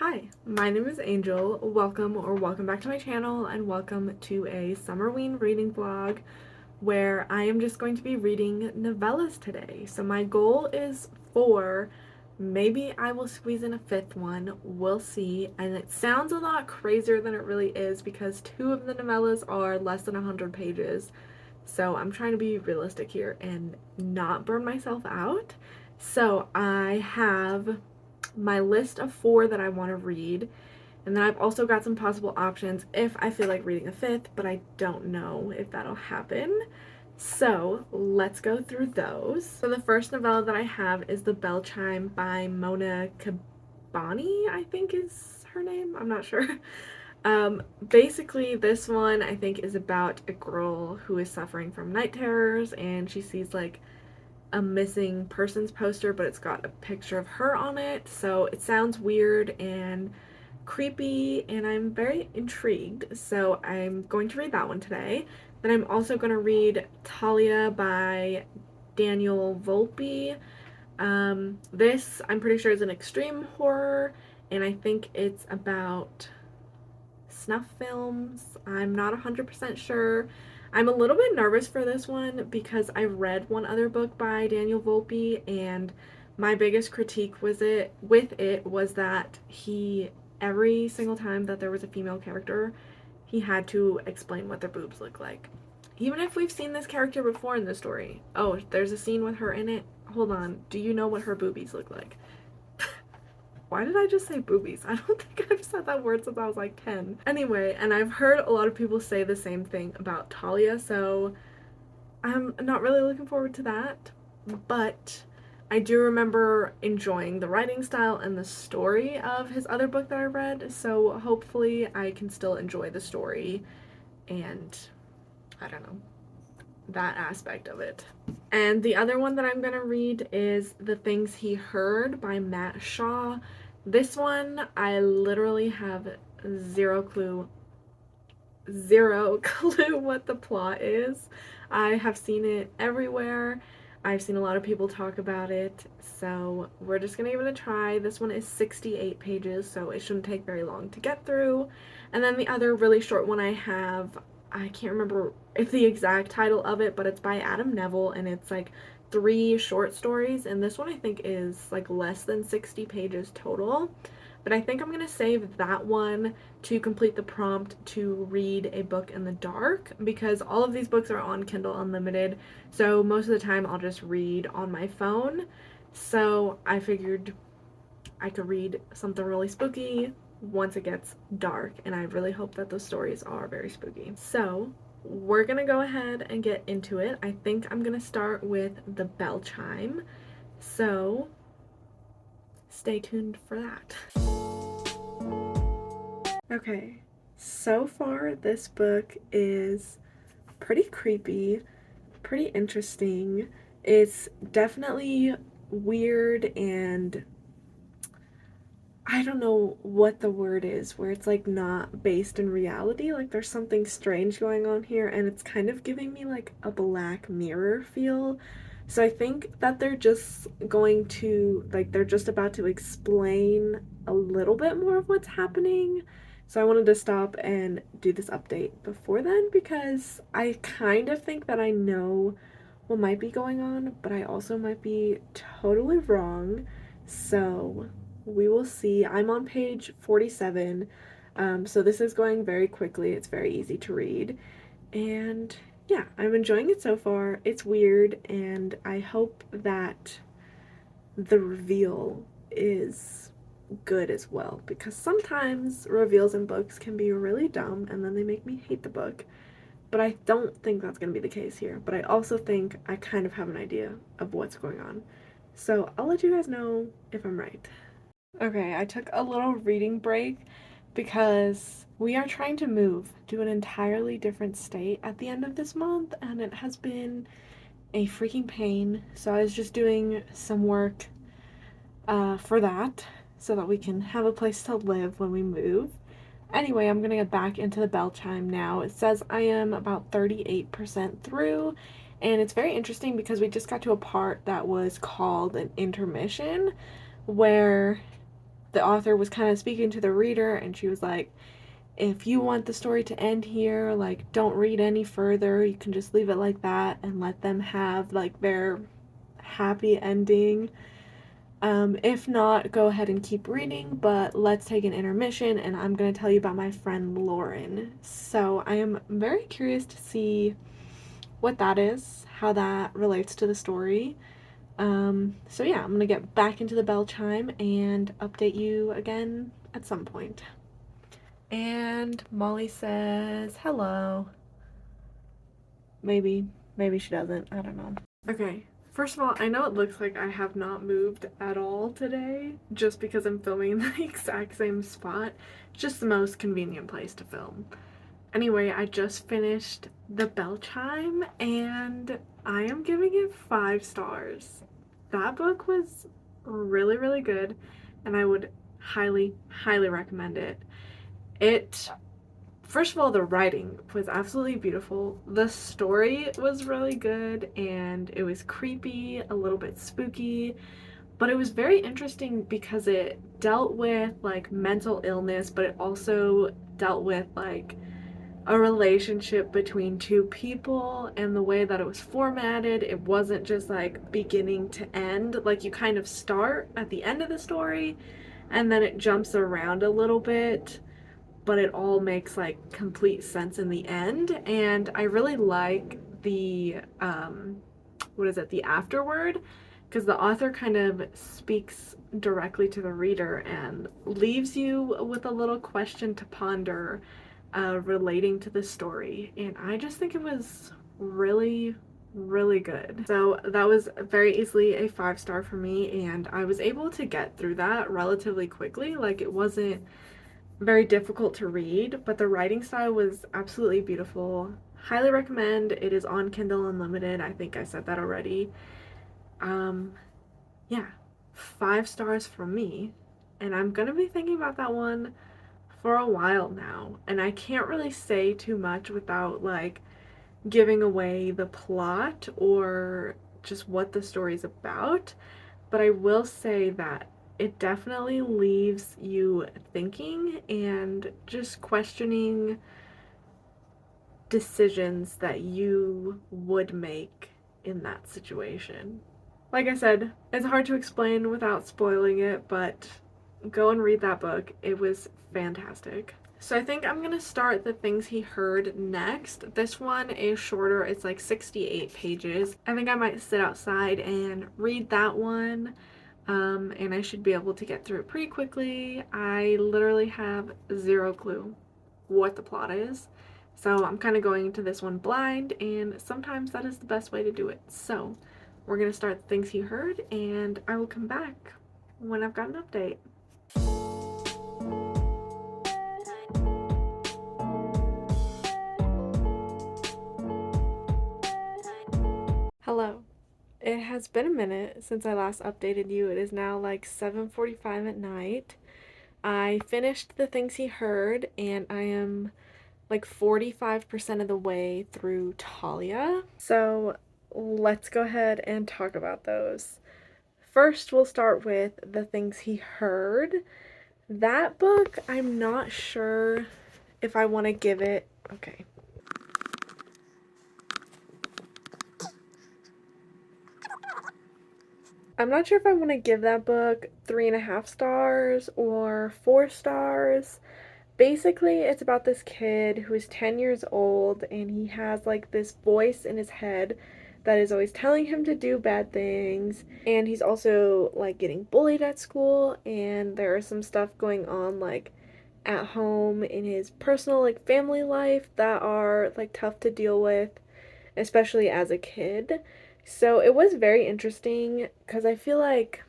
Hi, my name is Angel. Welcome back to my channel and welcome to a Summerween reading vlog where I am just going to be reading novellas today. So my goal is 4, maybe I will squeeze in a 5th one, we'll see. And it sounds a lot crazier than it really is because 2 of the novellas are less than 100 pages. So I'm trying to be realistic here and not burn myself out. So I have my list of 4 that I want to read, and then I've also got some possible options if I feel like reading a 5th, but I don't know if that'll happen. So let's go through those. So the first novella that I have is The Bell Chime by Mona Kabani, I think is her name. I'm not sure. Basically this one I think is about a girl who is suffering from night terrors, and she sees like a missing persons poster, but it's got a picture of her on it. So it sounds weird and creepy, and I'm very intrigued. So I'm going to read that one today. Then I'm also going to read Talia by Daniel Volpe. This I'm pretty sure is an extreme horror, and I think it's about snuff films. I'm not 100% sure. I'm a little bit nervous for this one because I read one other book by Daniel Volpe, and my biggest critique with it was that he, every single time that there was a female character, he had to explain what their boobs look like. Even if we've seen this character before in the story. Oh, there's a scene with her in it. Hold on. Do you know what her boobies look like? Why did I just say boobies? I don't think I've said that word since I was like 10. Anyway, and I've heard a lot of people say the same thing about Talia, so I'm not really looking forward to that. But I do remember enjoying the writing style and the story of his other book that I read, so hopefully I can still enjoy the story and, I don't know, that aspect of it. And the other one that I'm gonna read is The Things He Heard by Matt Shaw. This one, I literally have zero clue what the plot is. I have seen it everywhere. I've seen a lot of people talk about it, so we're just gonna give it a try. This one is 68 pages, so it shouldn't take very long to get through. And then the other really short one I have, I can't remember if the exact title of it, but it's by Adam Neville, and it's like 3 short stories, and this one I think is like less than 60 pages total. But I think I'm gonna save that one to complete the prompt to read a book in the dark, because all of these books are on Kindle Unlimited, so most of the time I'll just read on my phone. So I figured I could read something really spooky once it gets dark, and I really hope that those stories are very spooky. So we're gonna go ahead and get into it. I think I'm gonna start with The Bell Chime, so stay tuned for that. Okay, so far this book is pretty creepy, pretty interesting. It's definitely weird, and I don't know what the word is, where it's like not based in reality. Like there's something strange going on here, and it's kind of giving me like a Black Mirror feel. So I think that they're just going to, like, they're just about to explain a little bit more of what's happening. So I wanted to stop and do this update before then, because I kind of think that I know what might be going on, but I also might be totally wrong. So we will see. I'm on page 47, so this is going very quickly. It's very easy to read, and yeah, I'm enjoying it so far. It's weird, and I hope that the reveal is good as well, because sometimes reveals in books can be really dumb and then they make me hate the book. But I don't think that's going to be the case here. But I also think I kind of have an idea of what's going on. So I'll let you guys know if I'm right. Okay, I took a little reading break because we are trying to move to an entirely different state at the end of this month, and it has been a freaking pain. So I was just doing some work for that so that we can have a place to live when we move. Anyway, I'm gonna get back into The Bell Chime now. It says I am about 38% through, and it's very interesting because we just got to a part that was called an intermission, where the author was kind of speaking to the reader, and she was like, if you want the story to end here, like, don't read any further. You can just leave it like that and let them have, like, their happy ending. If not, go ahead and keep reading, but let's take an intermission, and I'm going to tell you about my friend Lauren. So I am very curious to see what that is, how that relates to the story. So yeah, I'm going to get back into the bell chime and update you again at some point. And Molly says hello. Maybe she doesn't. I don't know. Okay, first of all, I know it looks like I have not moved at all today just because I'm filming in the exact same spot. It's just the most convenient place to film. Anyway, I just finished The Bell Chime and I am giving it 5 stars. That book was really, really good and I would highly, highly recommend it. First of all, the writing was absolutely beautiful. The story was really good and it was creepy, a little bit spooky, but it was very interesting because it dealt with like mental illness, but it also dealt with like a relationship between two people, and the way that it was formatted, it wasn't just like beginning to end. Like you kind of start at the end of the story and then it jumps around a little bit, but it all makes like complete sense in the end. And I really like the what is it, the afterword, because the author kind of speaks directly to the reader and leaves you with a little question to ponder relating to the story. And I just think it was really, really good. So that was very easily a 5-star for me, and I was able to get through that relatively quickly. Like it wasn't very difficult to read, but the writing style was absolutely beautiful. Highly recommend. It is on Kindle Unlimited. I think I said that already. Um, yeah, 5 stars from me. And I'm gonna be thinking about that one for a while now. And I can't really say too much without like giving away the plot or just what the story's about. But I will say that it definitely leaves you thinking and just questioning decisions that you would make in that situation. Like I said, it's hard to explain without spoiling it, but go and read that book. It was fantastic. So I think I'm going to start The Things He Heard next. This one is shorter. It's like 68 pages. I think I might sit outside and read that one. And I should be able to get through it pretty quickly. I literally have zero clue what the plot is. So I'm kind of going into this one blind, and sometimes that is the best way to do it. So we're going to start The Things He Heard, and I will come back when I've got an update. Hello. It has been a minute since I last updated you. It is now like 7:45 at night. I finished The Things He Heard, and I am like 45% of the way through Talia. So let's go ahead and talk about those. First, we'll start with The Things He Heard. That book, I'm not sure if I want to give it. Okay. I'm not sure if I want to give that book 3.5 stars or 4 stars. Basically, it's about this kid who is 10 years old, and he has like this voice in his head that is always telling him to do bad things. And he's also like getting bullied at school, and there is some stuff going on like at home in his personal like family life that are like tough to deal with, especially as a kid. So it was very interesting because I feel like,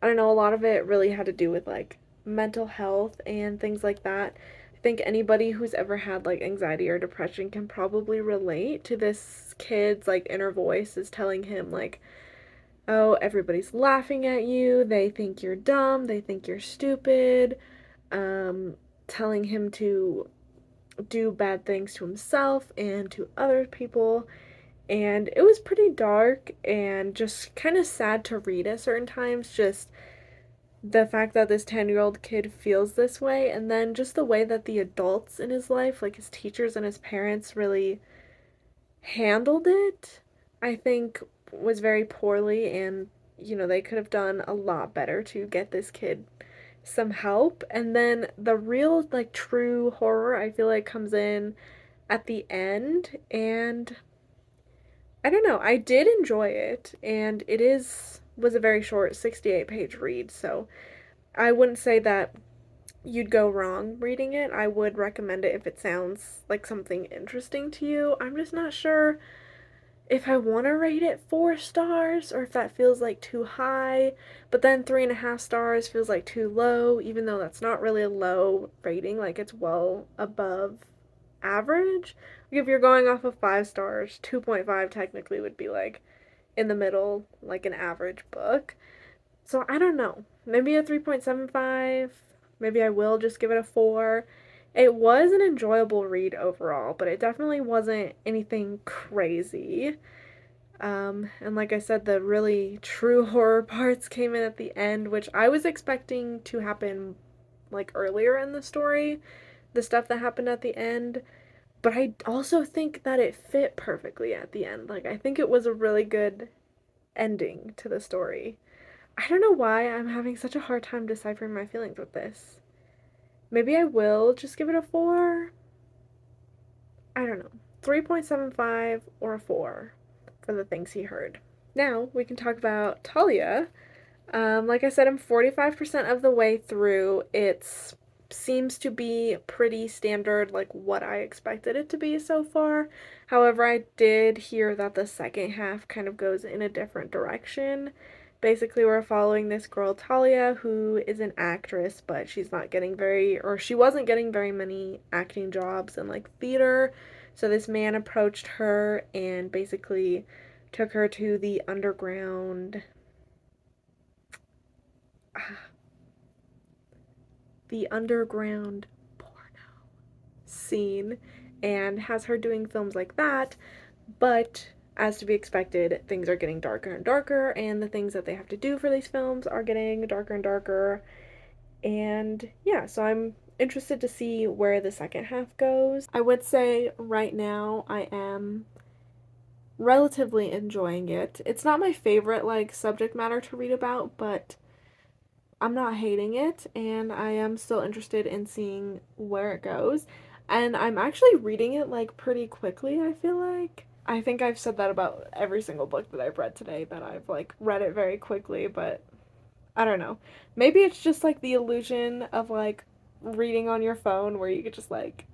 I don't know, a lot of it really had to do with like mental health and things like that. I think anybody who's ever had like anxiety or depression can probably relate to this kid's like inner voice is telling him like, oh, everybody's laughing at you, they think you're dumb, they think you're stupid, telling him to do bad things to himself and to other people. And it was pretty dark and just kind of sad to read at certain times, just the fact that this 10-year-old kid feels this way, and then just the way that the adults in his life, like his teachers and his parents, really handled it, I think was very poorly. And they could have done a lot better to get this kid some help. And then the real, like, true horror, I feel like, comes in at the end. And I don't know, I did enjoy it, and it was a very short 68-page read, so I wouldn't say that you'd go wrong reading it. I would recommend it if it sounds like something interesting to you. I'm just not sure if I want to rate it 4 stars or if that feels like too high. But then 3.5 stars feels like too low, even though that's not really a low rating. Like, it's well above average. Like, if you're going off of 5 stars, 2.5 technically would be like in the middle, like an average book. So I don't know. Maybe a 3.75. Maybe I will just give it a 4. It was an enjoyable read overall, but it definitely wasn't anything crazy. And like I said, the really true horror parts came in at the end, which I was expecting to happen like earlier in the story, the stuff that happened at the end. But I also think that it fit perfectly at the end. Like, I think it was a really good ending to the story. I don't know why I'm having such a hard time deciphering my feelings with this. Maybe I will just give it a 4. I don't know. 3.75 or a 4 for the things he heard. Now we can talk about Talia. Like I said, I'm 45% of the way through. It seems to be pretty standard, like what I expected it to be so far. However, I did hear that the second half kind of goes in a different direction. Basically, we're following this girl, Talia, who is an actress, but she wasn't getting very many acting jobs in like theater. So this man approached her and basically took her to the underground porno scene, and has her doing films like that. But as to be expected, things are getting darker and darker, and the things that they have to do for these films are getting darker and darker. And yeah, so I'm interested to see where the second half goes. I would say right now I am relatively enjoying it. It's not my favorite like subject matter to read about, but I'm not hating it, and I am still interested in seeing where it goes. And I'm actually reading it like pretty quickly, I feel like. I think I've said that about every single book that I've read today, that I've like read it very quickly, but I don't know. Maybe it's just like the illusion of like reading on your phone where you could just like,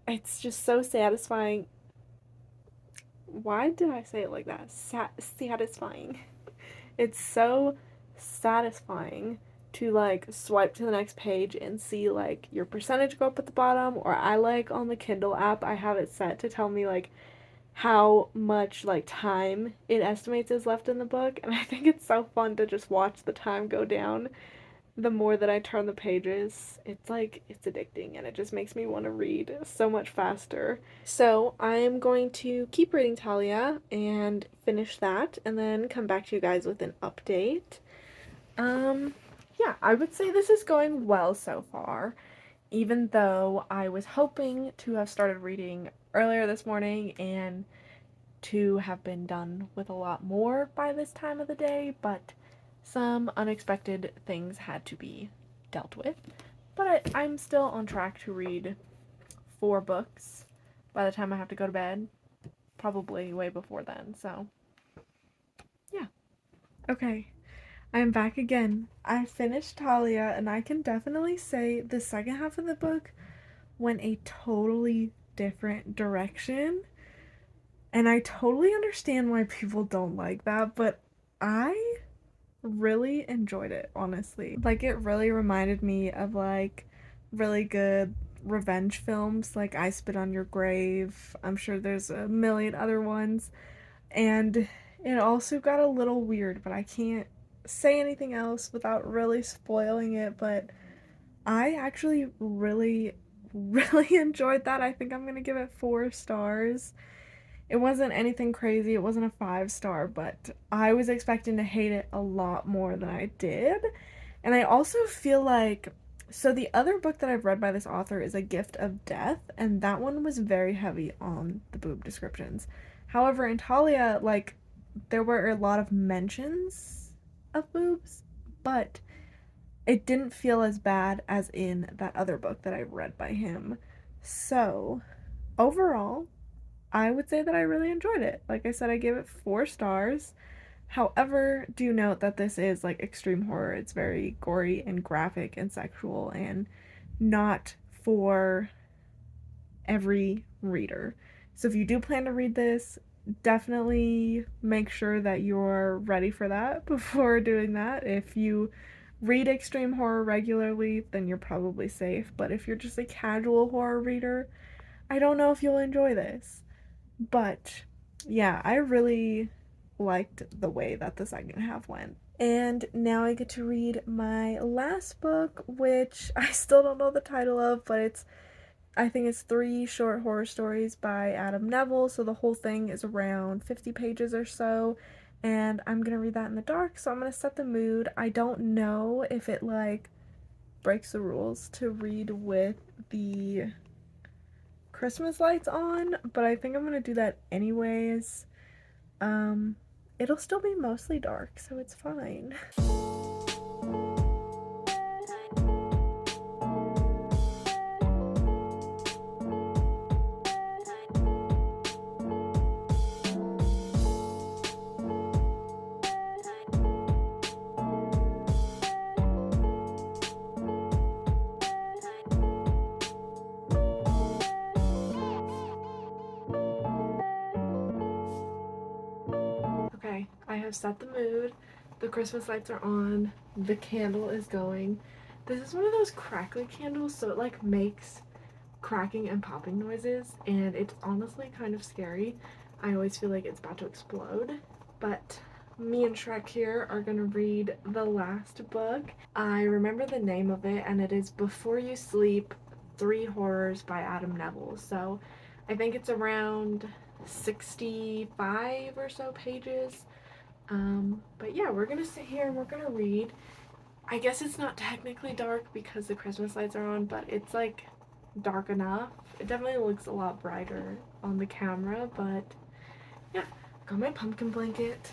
it's just so satisfying. Why did I say it like that? Satisfying. It's so satisfying to like swipe to the next page and see like your percentage go up at the bottom. Or I like on the Kindle app, I have it set to tell me like how much like time it estimates is left in the book, and I think it's so fun to just watch the time go down the more that I turn the pages. It's like, it's addicting, and it just makes me want to read so much faster. So I'm going to keep reading Talia and finish that, and then come back to you guys with an update. Um, yeah, I would say this is going well so far, even though I was hoping to have started reading earlier this morning and to have been done with a lot more by this time of the day, but some unexpected things had to be dealt with. But I'm still on track to read 4 books by the time I have to go to bed, probably way before then, so yeah. Okay, I'm back again. I finished Talia, and I can definitely say the second half of the book went a totally different direction. And I totally understand why people don't like that, but I really enjoyed it, honestly. Like, it really reminded me of like really good revenge films like I Spit on Your Grave. I'm sure there's a million other ones. And it also got a little weird, but I can't say anything else without really spoiling it. But I actually really, really enjoyed that. I think I'm gonna give it 4 stars. It wasn't anything crazy. It wasn't a 5 star, but I was expecting to hate it a lot more than I did. And I also feel like, so the other book that I've read by this author is A Gift of Death, and that one was very heavy on the boob descriptions. However, in Talia, like, there were a lot of mentions of boobs, but it didn't feel as bad as in that other book that I read by him. So, overall, I would say that I really enjoyed it. Like I said, I gave it 4 stars. However, do note that this is like extreme horror. It's very gory and graphic and sexual and not for every reader. So if you do plan to read this, definitely make sure that you're ready for that before doing that. If you read extreme horror regularly, then you're probably safe. But if you're just a casual horror reader, I don't know if you'll enjoy this. But yeah, I really liked the way that the second half went. And now I get to read my last book, which I still don't know the title of, but I think it's 3 short horror stories by Adam Neville. So the whole thing is around 50 pages or so. And I'm gonna read that in the dark, so I'm gonna set the mood. I don't know if it like breaks the rules to read with the Christmas lights on, but I think I'm gonna do that anyways. It'll still be mostly dark, so it's fine. Okay, I have set the mood. The Christmas lights are on. The candle is going. This is one of those crackly candles, so it like makes cracking and popping noises, and it's honestly kind of scary. I always feel like it's about to explode. But me and Shrek here are gonna read the last book. I remember the name of it, and it is Before You Sleep, 3 Horrors by Adam Neville. So I think it's around 65 or so pages. But yeah, we're gonna sit here and we're gonna read. I guess it's not technically dark because the Christmas lights are on, but it's like dark enough. It definitely looks a lot brighter on the camera, but yeah, got my pumpkin blanket,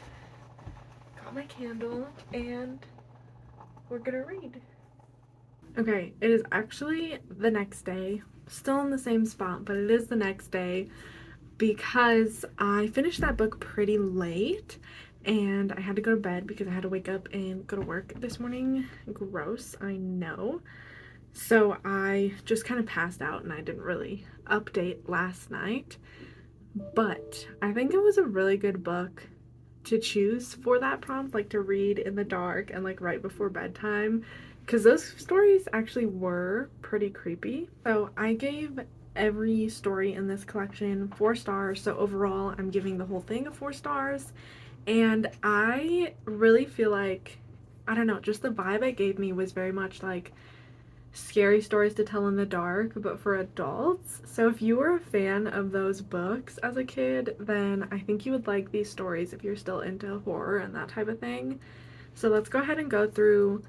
got my candle, and we're gonna read. Okay, it is actually the next day. Still in the same spot, but it is the next day because I finished that book pretty late and I had to go to bed because I had to wake up and go to work this morning. Gross, I know. So I just kind of passed out and I didn't really update last night. But I think it was a really good book to choose for that prompt, like to read in the dark and like right before bedtime, because those stories actually were pretty creepy. So I gave every story in this collection 4 stars, so overall I'm giving the whole thing 4 stars. And I really feel like, I don't know, just the vibe it gave me was very much like scary stories to tell in the dark, but for adults. So if you were a fan of those books as a kid, then I think you would like these stories if you're still into horror and that type of thing. So let's go ahead and go through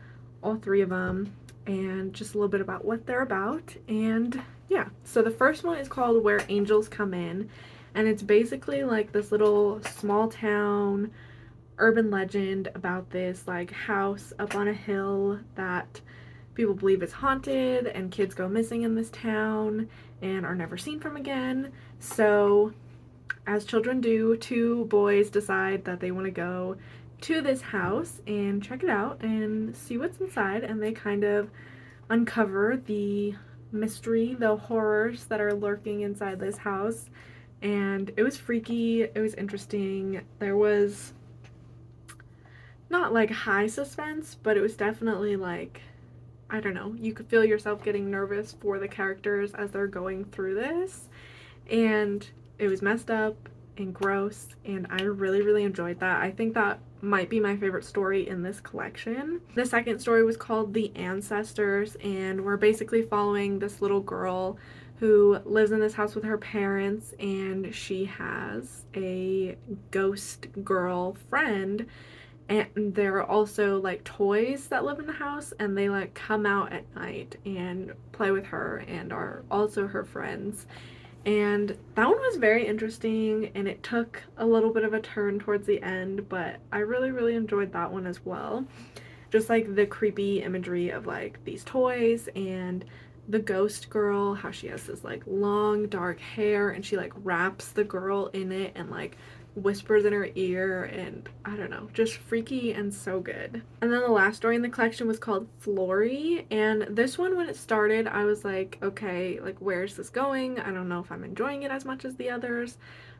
all 3 of them and just a little bit about what they're about. And yeah, so the first one is called Where Angels Come In, and it's basically like this little small town urban legend about this like house up on a hill that people believe is haunted, and kids go missing in this town and are never seen from again. So, as children do, 2 boys decide that they want to go to this house and check it out and see what's inside, and they kind of uncover the mystery, the horrors that are lurking inside this house. And it was freaky, it was interesting. There was not like high suspense, but it was definitely like, I don't know, you could feel yourself getting nervous for the characters as they're going through this. And it was messed up and gross, and I really, really enjoyed that. I think that might be my favorite story in this collection. The second story was called The Ancestors, and we're basically following this little girl who lives in this house with her parents, and she has a ghost girl friend, and there are also like toys that live in the house, and they like come out at night and play with her and are also her friends. And that one was very interesting, and it took a little bit of a turn towards the end, but I really enjoyed that one as well. Just like the creepy imagery of like these toys, and the ghost girl, how she has this like long dark hair and she like wraps the girl in it and like whispers in her ear, and I don't know, just freaky and so good. And then the last story in the collection was called Flory, and this one, when it started, I was like, okay, like where's this going? I don't know if I'm enjoying it as much as the others.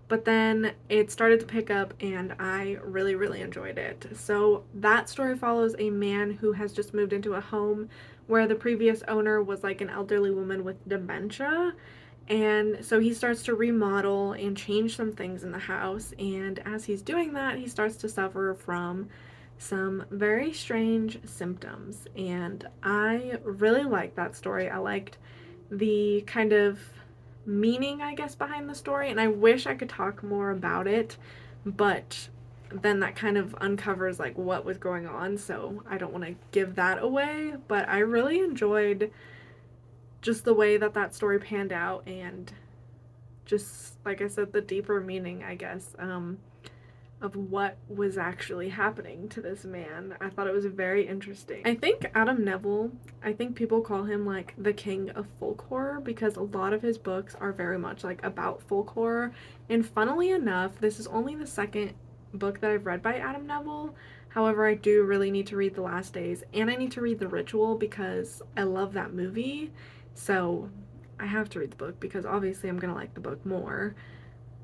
But then it started to pick up and I really enjoyed it. So that story follows a man who has just moved into a home where the previous owner was like an elderly woman with dementia. And so he starts to remodel and change some things in the house. And as he's doing that, he starts to suffer from some very strange symptoms. And I really liked that story. I liked the kind of meaning, I guess, behind the story. And I wish I could talk more about it, but then that kind of uncovers like what was going on. So I don't want to give that away. But I really enjoyed just the way that that story panned out, and just like I said, the deeper meaning, I guess, of what was actually happening to this man. I thought it was very interesting. I think Adam Neville, I think people call him like the king of folk horror because a lot of his books are very much like about folk horror. And funnily enough, this is only the second book that I've read by Adam Neville. However, I do really need to read The Last Days, and I need to read The Ritual because I love that movie. So I have to read the book because obviously I'm gonna like the book more.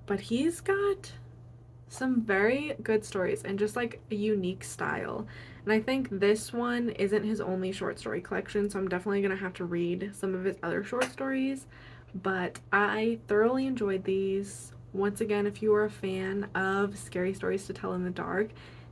But he's got some very good stories and just like a unique style. And I think this one isn't his only short story collection, so I'm definitely gonna have to read some of his other short stories. But I thoroughly enjoyed these. Once again, if you are a fan of scary stories to tell in the dark,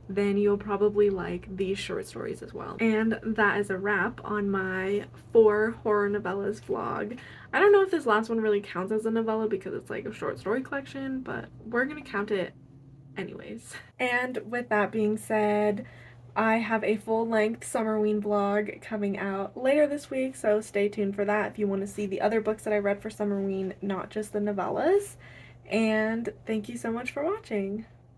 then you'll probably like these short stories as well. And that is a wrap on my 4 horror novellas vlog. I don't know if this last one really counts as a novella because it's like a short story collection, but we're gonna count it anyways. And with that being said, I have a full-length Summerween vlog coming out later this week, so stay tuned for that if you want to see the other books that I read for Summerween, not just the novellas. And thank you so much for watching.